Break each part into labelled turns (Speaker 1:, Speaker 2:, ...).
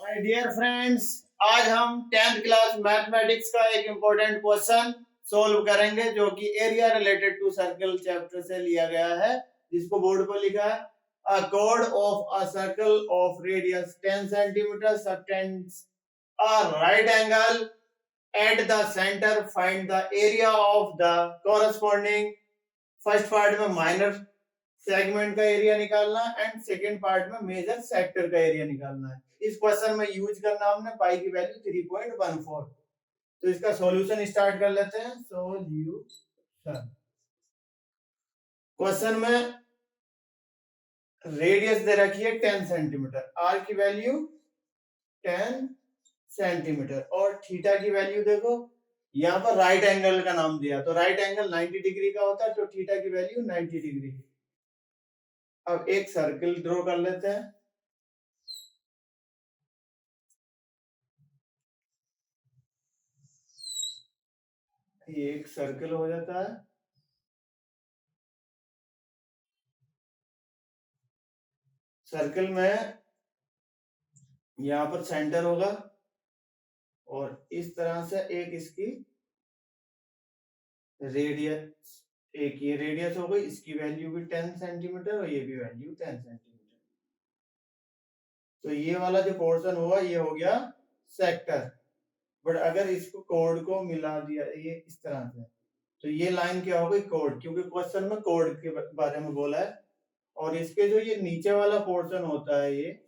Speaker 1: My dear friends, आज हम 10th class mathematics का एक इम्पोर्टेंट क्वेश्चन सोल्व करेंगे जो कि area related to circle chapter से लिया गया है, जिसको बोर्ड पर लिखा है a chord of a circle of radius 10 centimeters subtends a right angle at the center. Find the area of the corresponding. First part में माइनर सेगमेंट का एरिया निकालना एंड सेकंड पार्ट में मेजर सेक्टर का area निकालना है। इस question में use करना हमने पाई की वैल्यू 3.14। तो इसका सॉल्यूशन स्टार्ट कर लेते हैं। सॉल्यूशन क्वेश्चन में रेडियस दे रखी है 10 सेंटीमीटर, आर की वैल्यू 10 सेंटीमीटर और थीटा की वैल्यू देखो, यहाँ पर राइट एंगल का नाम दिया, तो राइट एंगल 90 डिग्री का होता है, तो थीटा की वैल्यू 90 डिग्री। अब एक सर्कल ड्रॉ कर लेते हैं। ये एक सर्कल हो जाता है। सर्कल में यहाँ पर सेंटर होगा और इस तरह से एक इसकी रेडियस, एक ये रेडियस हो गई, इसकी वैल्यू भी 10 सेंटीमीटर और ये भी वैल्यू 10 सेंटीमीटर। तो ये वाला जो पोर्शन हुआ ये हो गया सेक्टर। बट अगर इसको कोड को मिला दिया ये इस तरह से, तो ये लाइन क्या हो गई कोड, क्योंकि क्वेश्चन में कोड के बारे में बोला है। और इसके जो ये नीचे वाला पोर्शन होता है, ये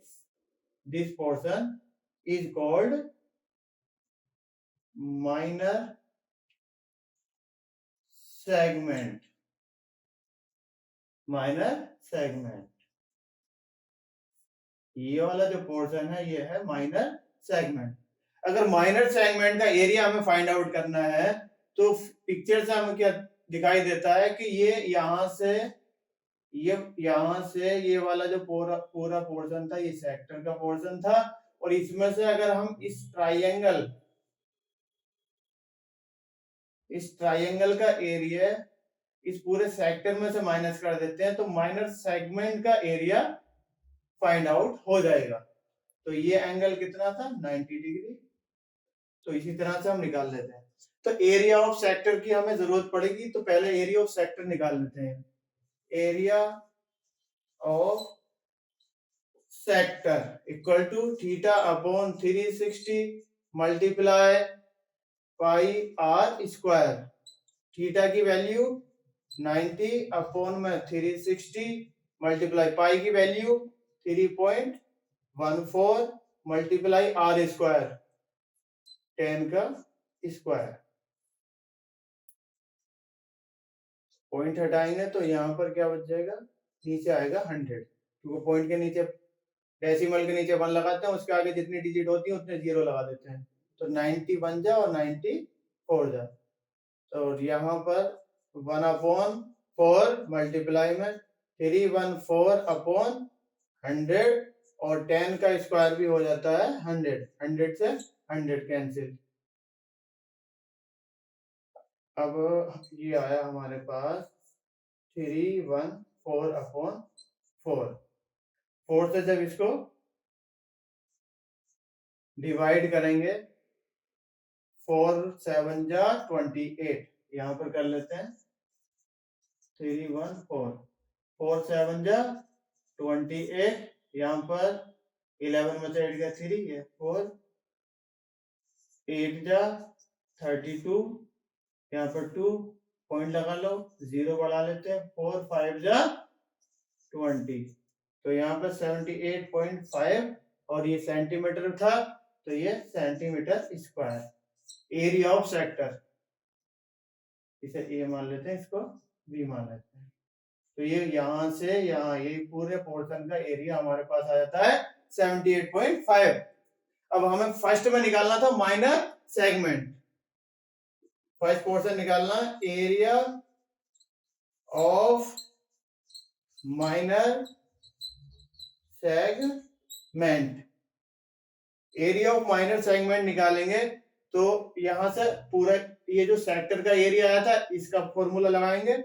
Speaker 1: this portion is called minor segment. Minor segment, ये वाला जो पोर्शन है ये है माइनर सेगमेंट। अगर माइनर सेगमेंट का एरिया हमें फाइंड आउट करना है तो पिक्चर से हमें क्या दिखाई देता है कि ये यहां से ये वाला जो पूरा पोर्शन था ये सेक्टर का पोर्शन था, और इसमें से अगर हम इस ट्राइंगल का एरिया इस पूरे सेक्टर में से माइनस कर देते हैं तो माइनर सेगमेंट का एरिया फाइंड आउट हो जाएगा। तो ये एंगल कितना था 90 डिग्री। तो इसी तरह से हम निकाल लेते हैं। तो एरिया ऑफ सेक्टर की हमें जरूरत पड़ेगी, तो पहले एरिया ऑफ सेक्टर निकाल लेते हैं। Area of sector equal to theta upon 360 multiply pi r square. Theta की वैल्यू 90 अपॉन में 360 मल्टीप्लाई पाई की वैल्यू 3.14 मल्टीप्लाई आर स्क्वायर 10 का स्क्वायर। पॉइंट हटाएंगे तो यहाँ पर क्या बच जाएगा, नीचे आएगा 100, क्योंकि पॉइंट के नीचे डेसिमल के नीचे 1 लगाते हैं, उसके आगे जितनी डिजिट होती है उतने 0 लगा देते हैं। तो 90 बन जा और 94 जा। तो यहाँ पर 1/4 मल्टीप्लाई में 314 अपॉन 100 और 10 का स्क्वायर भी हो जाता है 100। 100 से 100 कैंसिल। अब ये आया हमारे पास 314 अपॉन 4 से जब इसको डिवाइड करेंगे 4 7 जा 28, यहाँ पर कर लेते हैं 314 4 7 जा 28, यहाँ पर 11 में से 8 गया 3 है 4 8 जा 32, यहाँ पर 2 पॉइंट लगा लो, 0 बढ़ा लेते हैं 4 5 जा 20। तो यहाँ पर 78.5 और ये सेंटीमीटर था, तो ये centimetre square. Area of sector, इसे ए मान लेते हैं, इसको बी मान लेते हैं। तो ये यहाँ से यहाँ ये पूरे पोर्शन का एरिया हमारे पास आ जाता है 78.5। अब हमें फर्स्ट में निकालना था माइनर सेगमेंट। फर्स्ट पोर्शन निकालना area of minor segment. Area of minor segment निकालेंगे तो यहां से पूरा ये जो सेक्टर का एरिया आया था इसका फॉर्मूला लगाएंगे,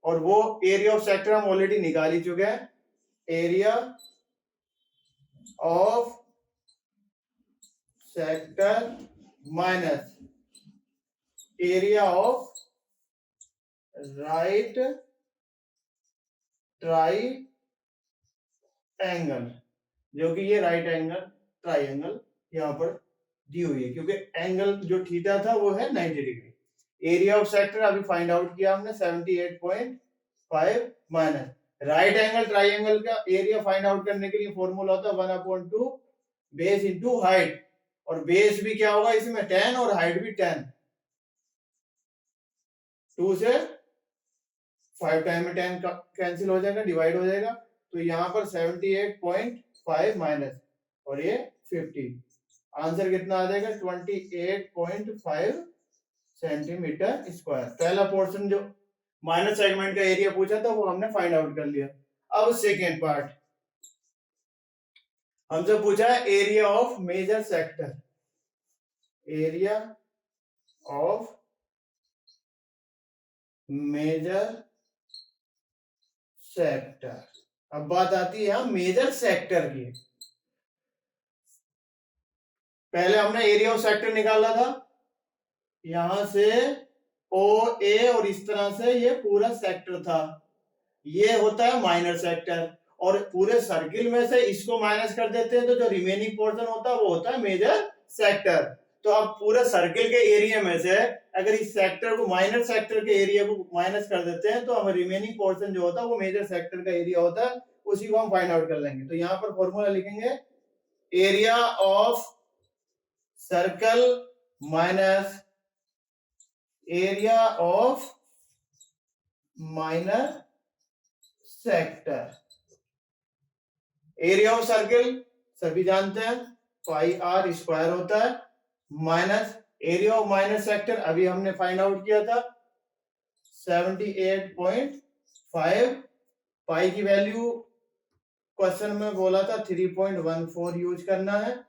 Speaker 1: और वो एरिया ऑफ सेक्टर हम ऑलरेडी निकाल ही चुके हैं। Area of sector minus area of right try angle, जो कि ये राइट एंगल ट्राइंगल यहाँ पर दी हुई है, क्योंकि एंगल जो थीटा था वो है 90 डिग्री। एरिया ऑफ सेक्टर अभी फाइंड आउट किया हमने 78.5 माइनस राइट एंगल ट्राइंगल का एरिया फाइंड आउट करने के लिए फॉर्मूला होता है 1/2 बेस इंटू हाइट, और बेस भी क्या होगा इसमें 10 और हाइट भी 10। 2 से 5 टाइम में 10 कैंसिल हो जाएगा, डिवाइड हो जाएगा, तो यहाँ पर 78.5 माइनस और ये 50, आंसर कितना आ जाएगा 28.5 सेंटीमीटर स्क्वायर। पहला पोर्शन जो माइनस सेगमेंट का एरिया पूछा था वो हमने फाइंड आउट कर लिया। अब सेकेंड पार्ट हमसे पूछा है area of major sector, area of major sector. अब बात आती है यहां मेजर सेक्टर की। पहले हमने एरिया ऑफ सेक्टर निकाला था, यहां से ओ ए और इस तरह से ये पूरा सेक्टर था, ये होता है माइनर सेक्टर, और पूरे सर्किल में से इसको माइनस कर देते हैं तो जो रिमेनिंग पोर्शन होता है वो होता है मेजर सेक्टर। तो अब पूरे सर्किल के एरिया में से अगर इस सेक्टर को माइनर सेक्टर के एरिया को माइनस कर देते हैं तो हमें रिमेनिंग पोर्शन जो होता है वो मेजर सेक्टर का एरिया होता है, उसी को हम फाइंड आउट कर लेंगे। तो यहाँ पर फॉर्मूला लिखेंगे area of circle minus area of minor sector. Area of circle सभी जानते हैं पाई आर स्क्वायर होता है, minus area of minor sector अभी हमने फाइंड आउट किया था 78.5, पाई की वैल्यू क्वेश्चन में बोला था 3.14 यूज करना है,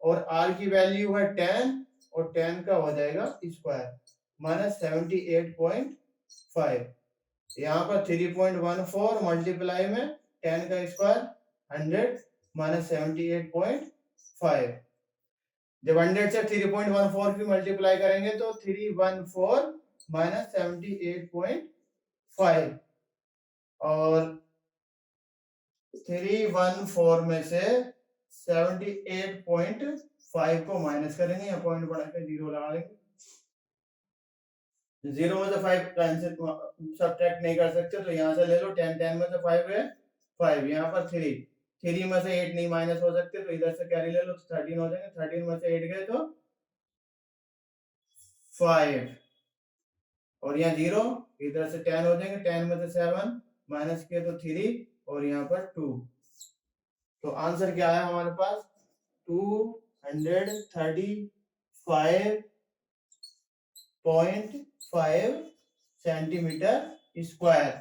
Speaker 1: और आर की वैल्यू है 10 और 10 का हो जाएगा स्क्वायर माइनस 78.5। यहाँ पर 3.14 मल्टीप्लाई में 10 का स्क्वायर 100 माइनस 78.5। जब 100 से 3.14 की मल्टीप्लाई करेंगे तो 314 माइनस 78.5, और 314 में से 78.5 को माइनस करेंगे, या पॉइंट बढ़ाकर 0 लगा लेंगे। 0 में से 5 कैंसिल सब्ट्रैक्ट नहीं कर सकते तो यहाँ से ले लो, 10 10 में से 5 है 5, यहाँ पर 3 में से 8 नहीं माइनस हो सकते तो इधर से कैरी ले लो तो 13 हो जाएंगे, 13 में से 8 गए तो 5, और यहाँ 0, इधर से 10 हो जाएंगे, 10 में से 7 माइनस किए तो 3, और यहाँ पर 2। तो आंसर क्या है हमारे पास 235.5 centimetre square.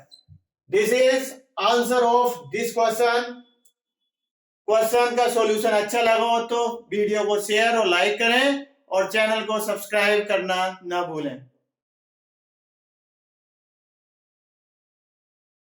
Speaker 1: This is answer of this question. Question का सॉल्यूशन अच्छा लगा हो तो वीडियो को शेयर और लाइक करें, और चैनल को सब्सक्राइब करना ना भूलें।